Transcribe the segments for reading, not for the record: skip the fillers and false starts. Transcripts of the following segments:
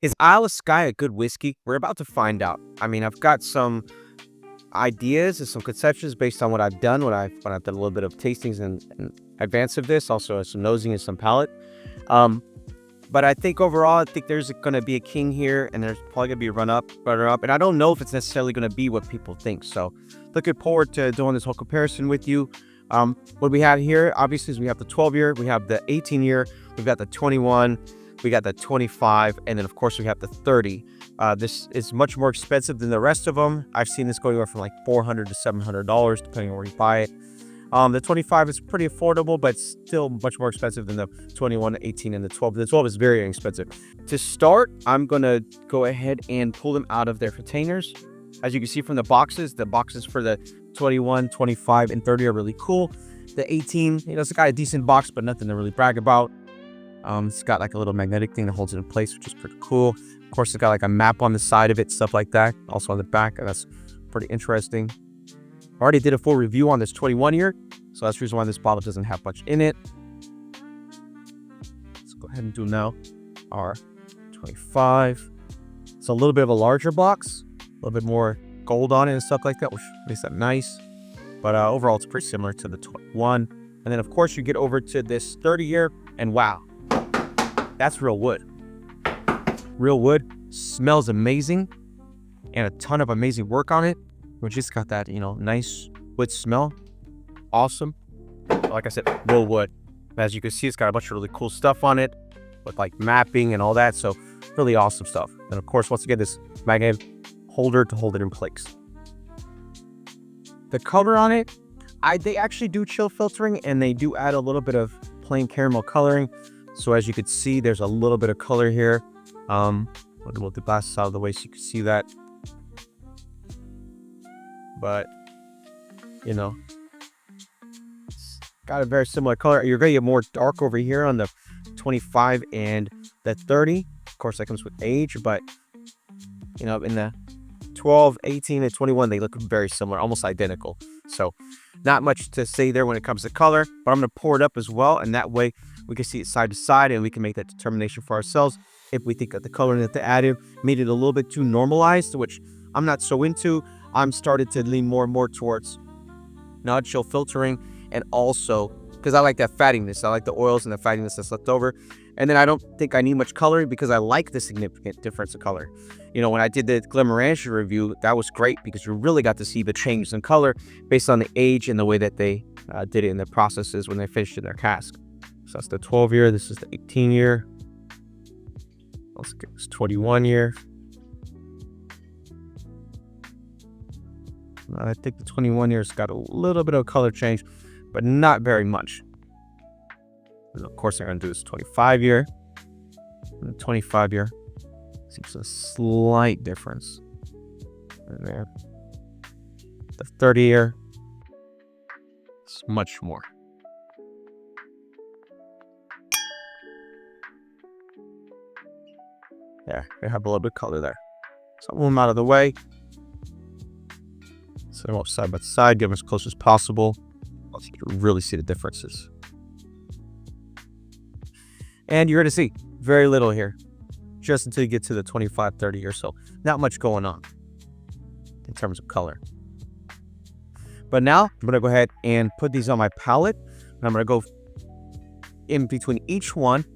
Is Isle of Skye a good whiskey? We're about to find out. I mean, I've got some ideas and some conceptions based on what I've done, when I've done a little bit of tastings in advance of this, also some nosing and some palate. Um, but I think overall, I think there's going to be a king here, and there's probably going to be a runner up, and I don't know if it's necessarily going to be what people think. So, looking forward to doing this whole comparison with you. What we have here, obviously, is we have the 12-year, we have the 18-year, we've got the 21, we got the 25, and then of course we have the 30. This is much more expensive than the rest of them. I've seen this going anywhere from like $400 to $700 depending on where you buy it. The 25 is pretty affordable, but still much more expensive than the 21, 18, and the 12. The 12 is very expensive. To start, I'm gonna go ahead and pull them out of their containers. As you can see from the boxes for the 21, 25, and 30 are really cool. The 18, it's got a decent box, but nothing to really brag about. It's got like a little magnetic thing that holds it in place, which is pretty cool. Of course, it's got like a map on the side of it, stuff like that. Also on the back, and that's pretty interesting. I already did a full review on this 21-year, so that's the reason why this bottle doesn't have much in it. Let's go ahead and do now our 25. It's a little bit of a larger box, a little bit more gold on it and stuff like that, which makes that nice. But overall, it's pretty similar to the 21. And then, of course, you get over to this 30-year, and wow, that's real wood. Real wood, smells amazing, and a ton of amazing work on it. We just got that, nice wood smell. Awesome. Like I said, real wood. As you can see, it's got a bunch of really cool stuff on it with like mapping and all that. So really awesome stuff. And of course, once again, this magnet holder to hold it in place. The color on it, they actually do chill filtering, and they do add a little bit of plain caramel coloring. So as you can see, there's a little bit of color here. We'll move the glasses out of the way so you can see that. But, it's got a very similar color. You're going to get more dark over here on the 25 and the 30. Of course, that comes with age, but, in the 12, 18, and 21, they look very similar, almost identical. So, not much to say there when it comes to color, but I'm going to pour it up as well, and that way we can see it side to side, and we can make that determination for ourselves if we think that the coloring that they added made it a little bit too normalized, which I'm not so into. I'm started to lean more and more towards not chill filtering, and also because I like that fattiness. I like the oils and the fattiness that's left over. And then I don't think I need much coloring because I like the significant difference of color. When I did the Glenmorangie review, that was great because you really got to see the changes in color based on the age and the way that they did it in the processes when they finished in their cask. So that's the 12-year. This is the 18-year. Let's get this 21-year. I think the 21-year's got a little bit of color change, but not very much. And of course, I'm going to do this 25-year. The 25-year seems a slight difference in there. The 30-year, it's much more. Yeah, they have a little bit of color there. So I'll move them out of the way. Set them up side by side, get them as close as possible. So you can really see the differences. And you're going to see very little here, just until you get to the 25, 30 or so. Not much going on in terms of color. But now I'm going to go ahead and put these on my palette. And I'm going to go in between each one,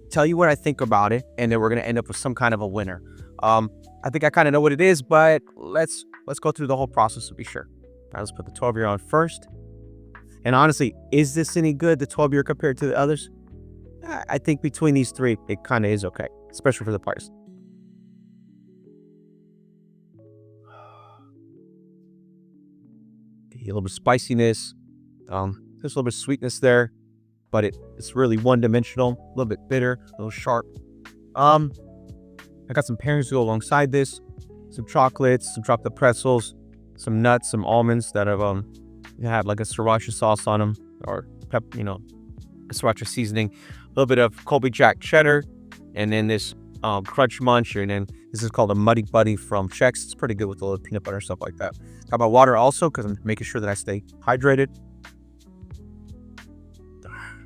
tell you what I think about it, and then we're going to end up with some kind of a winner. I think I kind of know what it is, but let's go through the whole process to be sure. Now let's put the 12-year on first. And honestly, is this any good, the 12-year compared to the others? I think between these three, it kind of is okay, especially for the price. A little bit of spiciness. There's a little bit of sweetness there, but it's really one-dimensional, a little bit bitter, a little sharp. I got some pairings to go alongside this. Some chocolates, some chocolate pretzels, some nuts, some almonds that have like a sriracha sauce on them, or a sriracha seasoning. A little bit of Colby Jack cheddar, and then this crunch munch, and then this is called a Muddy Buddy from Chex. It's pretty good with a little peanut butter and stuff like that. Got my water also because I'm making sure that I stay hydrated.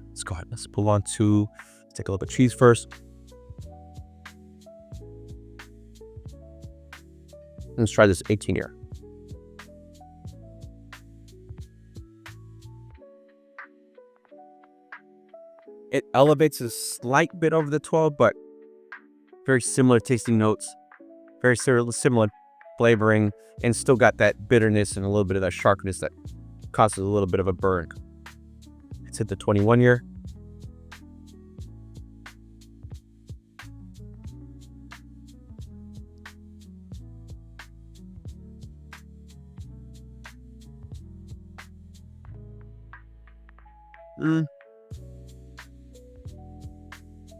Let's go ahead. Let's pull on to take a little bit of cheese first. Let's try this 18-year. It elevates a slight bit over the 12, but very similar tasting notes, very similar flavoring, and still got that bitterness and a little bit of that sharpness that causes a little bit of a burn. Let's hit the 21-year.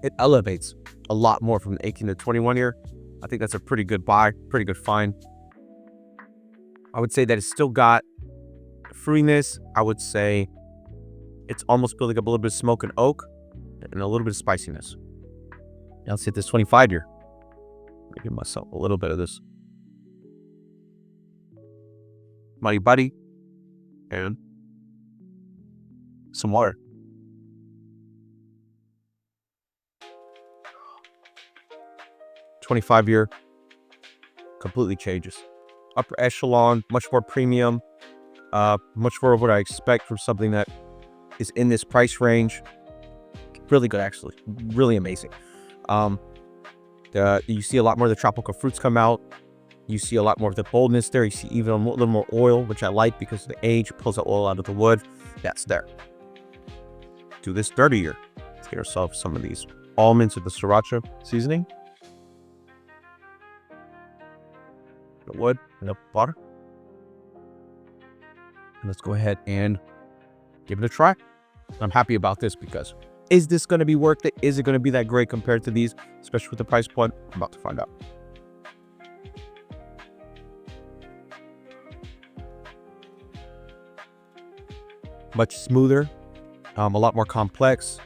It elevates a lot more from the 18 to 21-year. I think that's a pretty good buy, pretty good find. I would say that it's still got fruitiness. I would say it's almost building up a little bit of smoke and oak and a little bit of spiciness. Now let's hit this 25-year. Give myself a little bit of this Muddy Buddy and some water. $25-year completely changes. Upper echelon, much more premium, much more of what I expect from something that is in this price range. Really good, actually. Really amazing. You see a lot more of the tropical fruits come out. You see a lot more of the boldness there. You see even a little more oil, which I like because the age pulls the oil out of the wood. That's there. Do this 30-year. Let's get ourselves some of these almonds with the sriracha seasoning. The wood and the water. And let's go ahead and give it a try. I'm happy about this because is this going to be worth it? Is it going to be that great compared to these, especially with the price point? I'm about to find out. Much smoother, a lot more complex,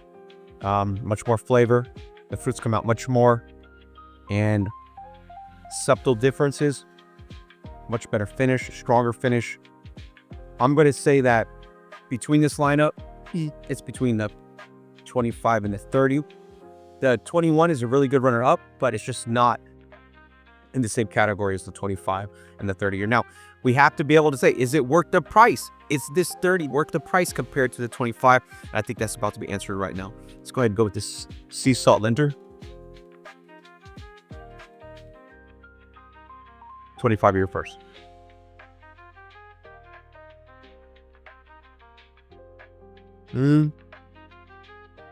much more flavor. The fruits come out much more, and subtle differences. Much better finish, stronger finish. I'm going to say that between this lineup, it's between the 25 and the 30. The 21 is a really good runner-up, but it's just not in the same category as the 25 and the 30-year. Now, we have to be able to say, is it worth the price? Is this 30 worth the price compared to the 25? And I think that's about to be answered right now. Let's go ahead and go with this sea salt linter. 25-year first.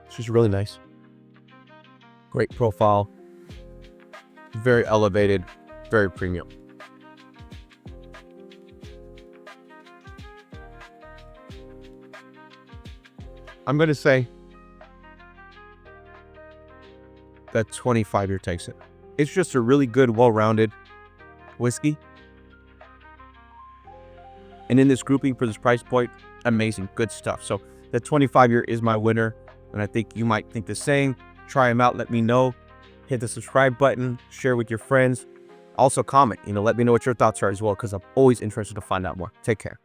She's really nice. Great profile. Very elevated. Very premium. I'm going to say that 25-year takes it. It's just a really good, well-rounded whiskey. And in this grouping for this price point, amazing, good stuff. So the 25-year is my winner, and I think you might think the same. Try them out. Let me know. Hit the subscribe button. Share with your friends. Also comment. Let me know what your thoughts are as well, because I'm always interested to find out more. Take care.